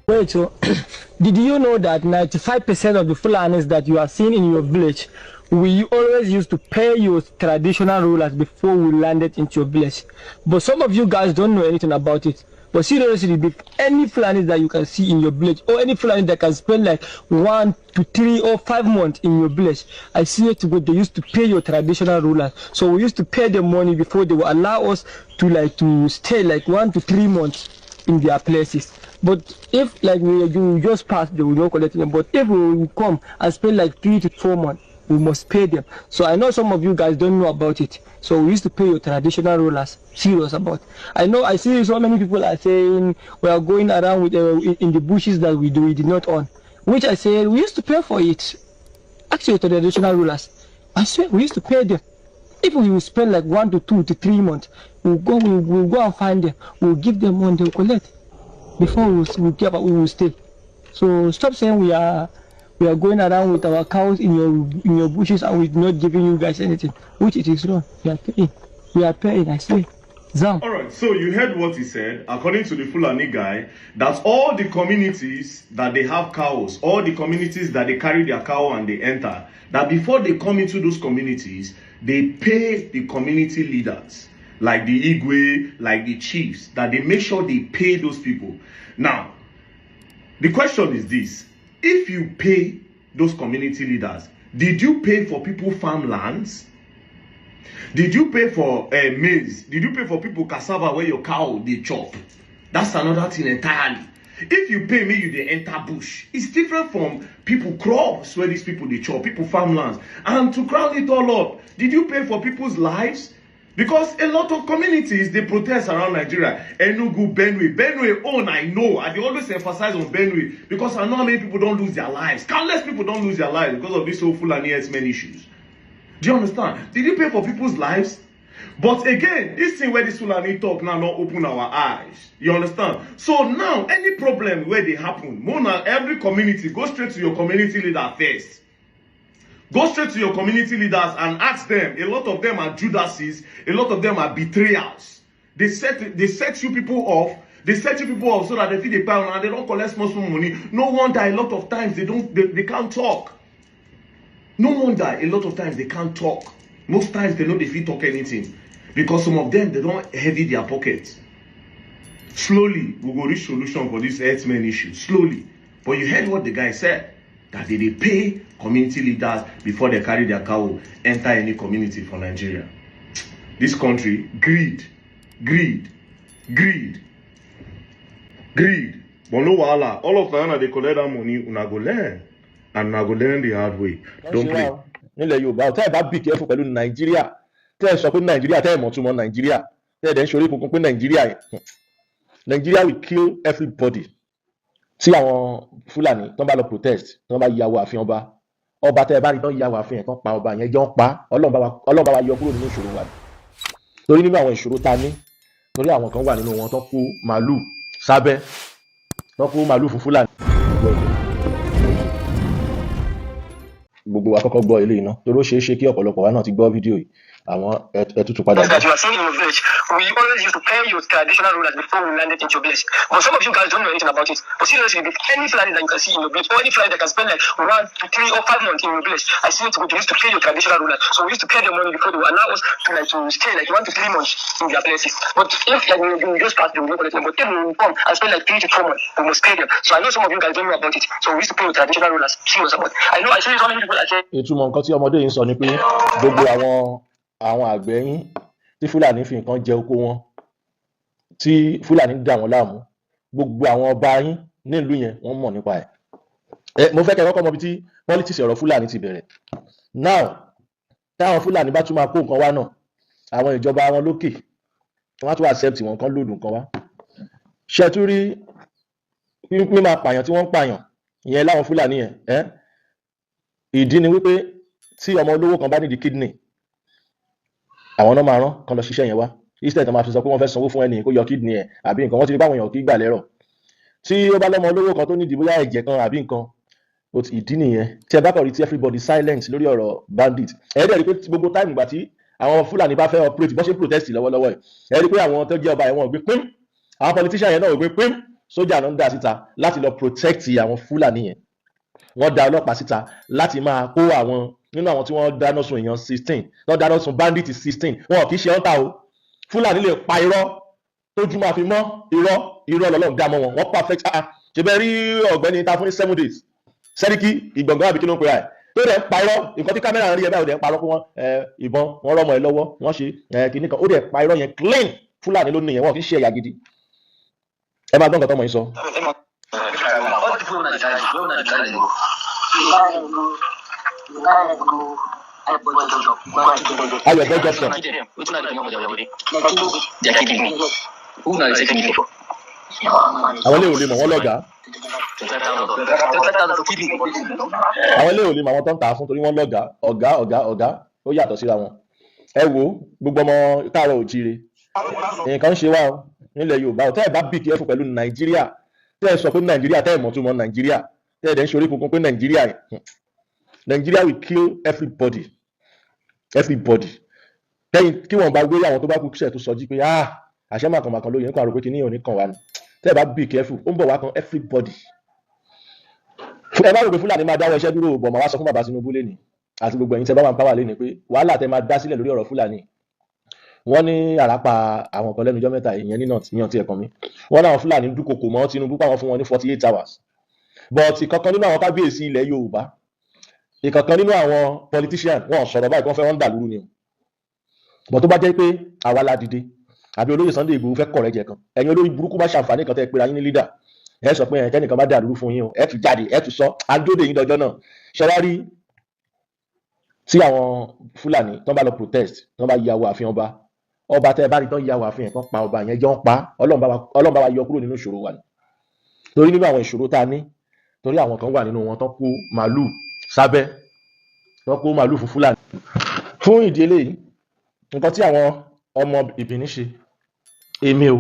Wait, so did you know that 95% of the Fulanis that you are seeing in your village, we always used to pay your traditional rulers before we landed into your village? But some of you guys don't know anything about it. But seriously, any Fulani that you can see in your village, or any Fulani that can spend like 1 to 3 or 5 months in your village, I see it, they used to pay your traditional rulers. So we used to pay them money before they would allow us to stay like 1 to 3 months in their places. But if like we just pass, they will not collect them. But if we will come and spend like 3 to 4 months, we must pay them. So I know some of you guys don't know about it. So we used to pay your traditional rulers. Serious about. I see so many people are saying we are going around with in the bushes that we did not own. Which I say we used to pay for it. Actually, traditional rulers, I swear we used to pay them. If we will spend like 1 to 2 to 3 months, we'll go and find them. We'll give them money, they'll collect. Before we will stay. So stop saying we are going around with our cows in your bushes and we're not giving you guys anything, which it is wrong. We are paying, I swear. Zam. All right, so you heard what he said. According to the Fulani guy, that all the communities that they have cows, all the communities that they carry their cow and they enter, that before they come into those communities, they pay the community leaders, like the Igwe, like the chiefs, that they make sure they pay those people. Now, the question is this: if you pay those community leaders, did you pay for people farmlands? Did you pay for maize? Did you pay for people cassava where your cow they chop? That's another thing entirely. If you pay me, you they enter bush. It's different from people crops where these people they chop, people farmlands. And to crown it all up, did you pay for people's lives? Because a lot of communities, they protest around Nigeria. Enugu, Benue own, I know. And they always emphasize on Benue. Because I know how many people don't lose their lives. Countless people don't lose their lives because of this whole Fulani herdsmen issues. Do you understand? Did you pay for people's lives? But again, this thing where this Fulani talk now not open our eyes. You understand? So now, any problem where they happen, Mona, every community, go straight to your community leader first. Go straight to your community leaders and ask them. A lot of them are Judases. A lot of them are betrayals. They set you people off. They set you people off so that they feed the pound and they don't collect small money. No wonder a lot of times they can't talk. No wonder a lot of times they can't talk. Most times they know they fit talk anything. Because some of them, they don't heavy their pockets. Slowly, we will reach solution for this herdsmen issue. Slowly. But you heard what the guy said. That they pay community leaders before they carry their cow, enter any community for Nigeria. This country, greed. But no wahala. All of them, they collect that money, una go learn. And una go learn the hard way. Don't play. Nílẹ̀ Yorùbá tẹ́ ẹ bá bì kẹ́fù pẹ̀lú Nàìjíríà tẹ́ ẹ sọ pé Nàìjíríà tẹ́ ẹ mọ̀ túmọ̀ Nàìjíríà tẹ́ ẹ dẹ̀ ń ṣorí kunkun pé Nàìjíríà will kill everybody. Tí àwọn Fúlàní tán bá lọ protest tán bá yàwó ààfin ọba tẹ́ ẹ bá rí tán yàwó ààfin ẹ̀ tán pa ọba yẹn jọ ń pa Ọlọ́run bá wa yọ kúrò nínú ìṣòro wa torí nínú àwọn ìṣòro ta ní torí àwọn kan wà nínú wọn tán kó màálù sábẹ́ tán kó màálù fún Fúlàní. Gbogbo wa kọ́kọ́ gbọ́ eléyìí náà torí ó ṣeé ṣe kí ọ̀pọ̀lọpọ̀ wa náà ti gbọ́ fídíò yìí àwọn ẹtútù padà. That you are seeing in your village, we always used to pay your traditional rulers before we landed into your village. But some of you guys don't know anything about it. But seriously, any Fulani that you can see in your village, or any Fulani that can spend like 1 to 3 or 5 months in your village, I see it, we used to pay your traditional rulers. So we used to pay them money before they would allow us to stay like 1 to 3 months in their places. But if like we just pass, they will not collect them. But if we come and spend like 3 to 4 months, we must pay them. So I know some of you guys don't know about it. So we used to pay your traditional rulers. Serious about it. I know I see so many people that say. Ìtumọ̀ nǹkan tí ọmọdé yìí ń sọ ni pé gbogbo àwọn àgbẹ̀ yín tí Fúlàní fi nǹkan jẹ oko wọn tí Fúlàní dà wọ́n láàmú gbogbo àwọn ọba yín nílùú yẹn wọ́n mọ̀ nípa ẹ̀. Mo fẹ́ kẹ́ kọ́kọ́ mọ̀ bí tí politics ọ̀rọ̀ Fúlàní ti bẹ̀rẹ̀. Now táwọn Fúlàní bá tún máa kó nǹkan wá náà àwọn ìjọba wọn lókè wọ́n á tún accept wọn kan lòdù nǹkan wá. Ṣé tún rí mímọ̀ pààyàn tí wọ́n ń pààyàn ìyẹn láwọn Fúlàní yẹn ìdí ni wípé tí ọmọ olówó kan bá nídìí kidney àwọn náà máa rán kan lọ ṣiṣẹ́ yẹn wá instead máa fi sọ pé wọ́n fẹ́ sanwó fún ẹni kó yọ kidney ẹ̀ àbí nǹkan wọ́n ti rí báwọn èèyàn kì í gbà lẹ́rọ̀ tí ó bá lọ́mọ olówó kan tó nídìí bóyá ẹ̀jẹ̀ kan àbí nǹkan ìdí nìyẹn tí ẹ bá kọ̀ rí tí everybody silent lórí ọ̀rọ̀ bandit ẹ dẹ̀ rí pé gbogbo time ìgbà tí àwọn Fúlàní bá fẹ́ operate bó ṣe protest lọ́wọ́lọ́wọ́ ẹ rí pé àwọn tó jẹ́ ọba ẹ̀wọ̀n gbé pín àwọn politician yẹn náà wò pé sójà náà ń dá síta láti lọ protect àwọn Fúlàní yẹn, wọ́n dá ọlọ́pàá síta láti máa kó àwọn nínú àwọn tí wọ́n dáná sun èèyàn 16 wọ́n dáná sun bandit 16, wọn kì í ṣe ọ́ntà o. Fúlàní lè pa irọ́ tójú máa fi mọ́ irọ́ lọ́lọ́run dá mọ́ wọn, wọ́n perfect. Ṣe bẹ́ẹ̀ rí ọ̀gbẹ́ni ta fún ní 7 days Sẹ́ríkì Ìgbọ̀ngàn àbí kí ló ń pè á tó dẹ̀ ń pa irọ́, nǹkan tí kámẹ́rà ń rí ẹ báyìí ó dẹ̀ ń parọ́ pé wọ́n ìbọn wọ́n rọ́mọ ẹ lọ́wọ́ wọ́n ṣe kìíní kan, ó dẹ̀ pa irọ́ yẹn clean. Fúlàní ló ní yẹn, wọn kì í ṣe ẹ̀yà gidi. Ẹ máa gbọ́ nǹkan tọ́mọ yín sọ. Ayọ̀ bẹ́ẹ̀ jọ́sọ̀. Àwọn ilé ò lè mọ̀ wọ́n lọ́gàá. Àwọn ilé ò lè mọ̀ àwọn tó ń tà á fún torí wọ́n lọ́gàá, ọ̀gá ó yàtọ̀ síra wọn. Ẹ wo gbogbo ọmọ káàárọ̀ oòjíire, nǹkan ń ṣe wá nílẹ̀ Yorùbá. Tẹ́ ẹ bá bì kí ẹ fún pẹ̀lú Nàìjíríà, tẹ́ ẹ sọ pé Nàìjíríà, tẹ́ ẹ mọ̀ tó mọ̀ Nàìjíríà, tẹ́ ẹ dẹ̀ ń ṣorí kunkun pé Nàìjíríà will kill everybody. Lẹ́yìn kí wọ́n bá gbé àwọn tó bá kú kíṣẹ̀ tó sọjí pé àṣẹ màkànmákan lóye nǹkan àròpé kìíní òní kan wà ní. Tẹ́ ẹ bá be careful, ó ń bọ̀ wá kan everybody. Ẹ bá rò pé Fúlàní máa dáwọ́ iṣẹ́ dúró, bọ̀ màá wá sọ fún bàbá Tinubu lẹ́nìí àti gbogbo ẹ̀yin tẹ́ bá wà ń pàwà lẹ́nìí pé wàhálà tẹ́ máa dá sílẹ̀ lórí ọ̀rọ̀ Fúlàní. Wọ́n ní àràpà àwọn kan lẹ́nu ọjọ́ mẹ́ta ìyẹn níyàn tí ẹ̀kan mi. Wọ́n náà Fúlàní dúkokò mọ́ Tinubu pàwọn fún wọn ní 48 hours. But ìkankan nínú àwọn kábíyèsí ilẹ̀ Yorùbá, ìkankan nínú àwọn politician wọn sọ̀rọ̀ báyìí kí wọ́n fẹ́ wọ́n dà lúrú ni o. But tó bá jẹ́ pé àwa la dìde àbí olóyè Sunday Igboho fẹ́ kọ̀rẹ́ jẹ kan, ẹ̀yin olórí burúkú bá ṣàǹfààní kan tẹ́ pé ra yín ní leader, ẹ sọ pé ẹ̀kẹ́nìkan bá dà lúrú fún yín o, ẹ tún jáde ẹ tún sọ àdóde yín dọjọ́ náà. Ṣẹwárí tí àwọn Fúlàní tán bá lọ protest, tán bá yàwó àfihàn ọba tẹ́ bá rí tán yàwó àfihàn tán pa ọba yẹn jọ ń pa, Ọlọ́run bá wa yọ kúrò nínú ìṣòro wa ni. Torí nínú àwọn ìṣòro tá a ní, torí àwọn kan wà nínú wọn tán kó màálù sábẹ́, tán kó màálù fún Fúlàní. Fún ìdí eléyìí, nǹkan tí àwọn ọmọ Ìbìní ṣe, èmi o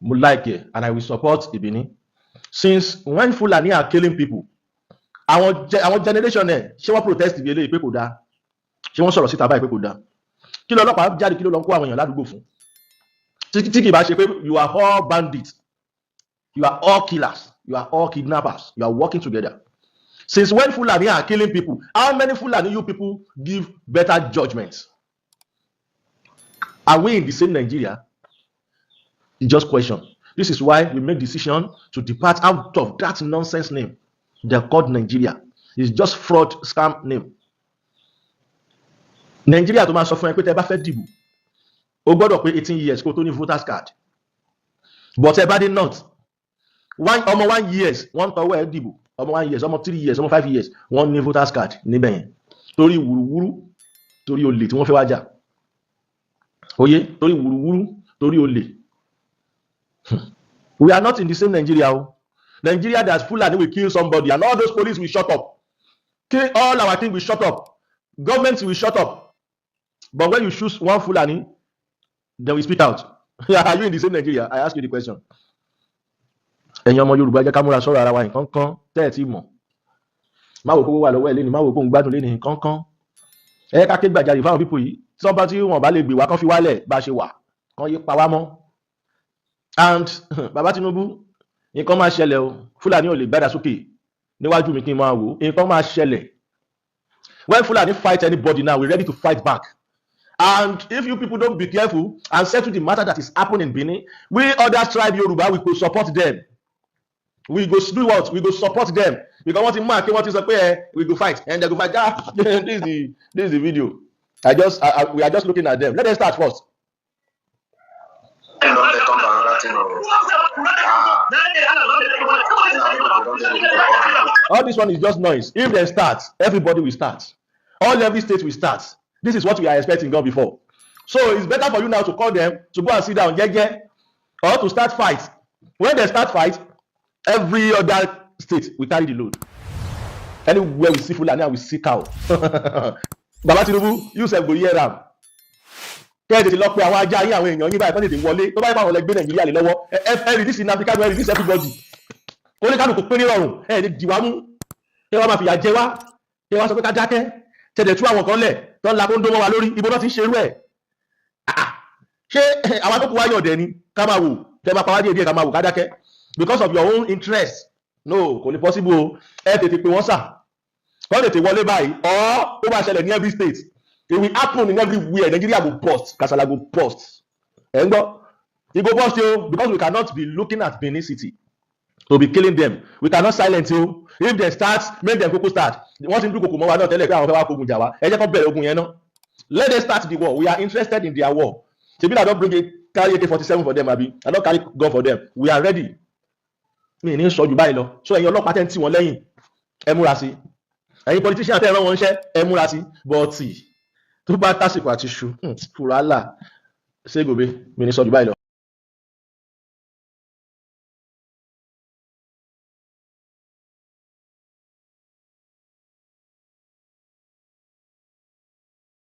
mo like it and I will support Ìbìní. Since when Fulani are killing people, àwọn generation ẹ̀ ṣé wọ́n protest ìbí eléyìí pé kò dáa, ṣé wọ́n sọ̀rọ̀ síta báyìí pé kò dáa? Kí ló ọlọ́pàá jáde, kí ló lọ ń kó àwọn èèyàn ládùúgbò fún? Tí kì bá ṣe pé you are all bandits, you are all killers, you are all kidnappers, you are working together. Since when Fulani are killing people, how many Fulani you people give better judgments? Are we in the same Nigeria? It's just question. This is why we make decision to depart out of that nonsense name they called Nigeria. It's just fraud, scam name. Nigeria tó máa sọ fún ẹ pé tẹ́ bá fẹ́ dìbò, ó gbọ́dọ̀ pé 18 years kó tó ní voters card. But ẹ bá dé not. Ọmọ 1 years wọ́n tọwọ́ ẹ dìbò. Ọmọ 1 years, ọmọ 3 years, ọmọ 5 years wọ́n ní voters card níbẹ̀ yẹn. Torí wùrúwúrú, torí olè tí wọ́n fẹ́ wá jà. Oye, torí wùrúwúrú, torí olè. We are not in the same Nigeria. Nigeria that Fulani will kill somebody and all those police will shut up. Kill all our things will shut up. Governments will shut up. But when you choose one Fulani, then we speak out. Are you in the same Nigeria? I ask you the question. Ẹ̀yin ọmọ Yorùbá jẹ́ ká múra sọ̀rọ̀ ara wa nǹkan kan tẹ́ ẹ ti mọ̀. Má wò kó wà lọ́wọ́ ẹ̀ lẹ́nu, má wò kó ń gbádùn lẹ́nu nǹkan kan. Ẹ ká ké gbàjarè fáwọn pípò yìí. Tí wọ́n bá tí wọ́n bá lè gbé wa kán fi wálẹ̀ bá ṣe wà. Kán yí pa wá mọ́. And Bàbá Tinubu, nǹkan máa ṣẹlẹ̀ o. Fulani ò lè gbádà sókè níwájú mi kí n máa wò. Nǹkan máa ṣẹlẹ̀. When Fulani fight anybody now, we're ready to fight back. And if you people don't be careful and settle the matter that is happening in Benin, we other tribe Yoruba, we could support them. We go do what? We go support them. Because what in mark, what is up there, we go fight. And they go fight. This is the video. We are just looking at them. Let them start first. All this one is just noise. If they start, everybody will start. Every state will start. This is what we are expecting gone before. So it's better for you now to call them to go and sit down, or to start fight. When they start fight, every other state will carry the load. Anywhere we see Fulani, we see cow. Baba Tinubu, you self go hear am. Kẹ́ẹ̀dẹ̀ ti lọ pé àwọn ajá yín àwọn èèyàn yín báyìí kọ́ tètè wọlé tó báyìí báwọn lẹ́gbẹ́ Nàìjíríà lè lọ́wọ́ ẹ release in Africa ẹ release everybody. Ó ní kálukú pé ní rọrùn ẹ lè dìwà mú kí wọ́n máa fìyà jẹ wá kí wọ́n sọ pé ká dákẹ́ tẹ̀lẹ̀ tú àwọn kan lẹ̀ tó ń la kó ń dó mọ́ wa lórí ibo náà ti ń ṣerú ẹ̀. ṣé àwọn tó kù wáyọ̀ dẹ̀ ni ká máa wò tẹ́ bá pa wá díẹ̀ ká máa wò ká dákẹ́ because of your own interest no kò ní possible o ẹ tètè pé wọ́n sà kọ́ tètè wọlé báyìí or ó máa ṣẹlẹ̀ ní every state it will happen in everywhere Nigeria go burst kasala go burst ẹ̀ ń gbọ́ e go burst o because we cannot be looking at Benin City to be killing them we cannot silence o if they start make them koko start wọ́n ti ń dúnkokò mọ́ wa náà tẹ́lẹ̀ pé àwọn fẹ́ wá kógun jà wá ẹ jẹ́ kó bẹ̀rẹ̀ ogun yẹn náà let them start the war we are interested in their war ṣebí I don bring a carry AK-47 for them abi I don carry gun for them we are ready mi ní sọ jù báyìí lọ so ẹ̀yin ọlọ́pàá tẹ́ ń tì wọ́n lẹ́yìn ẹ múra sí ẹ̀yin politician tẹ́ ẹ rán wọn iṣẹ́ ẹ múra sí bọ́ọ̀tì tó bá tásìkò àti ṣu fúrálà ṣé gòbé mi ní sọ jù báyìí lọ.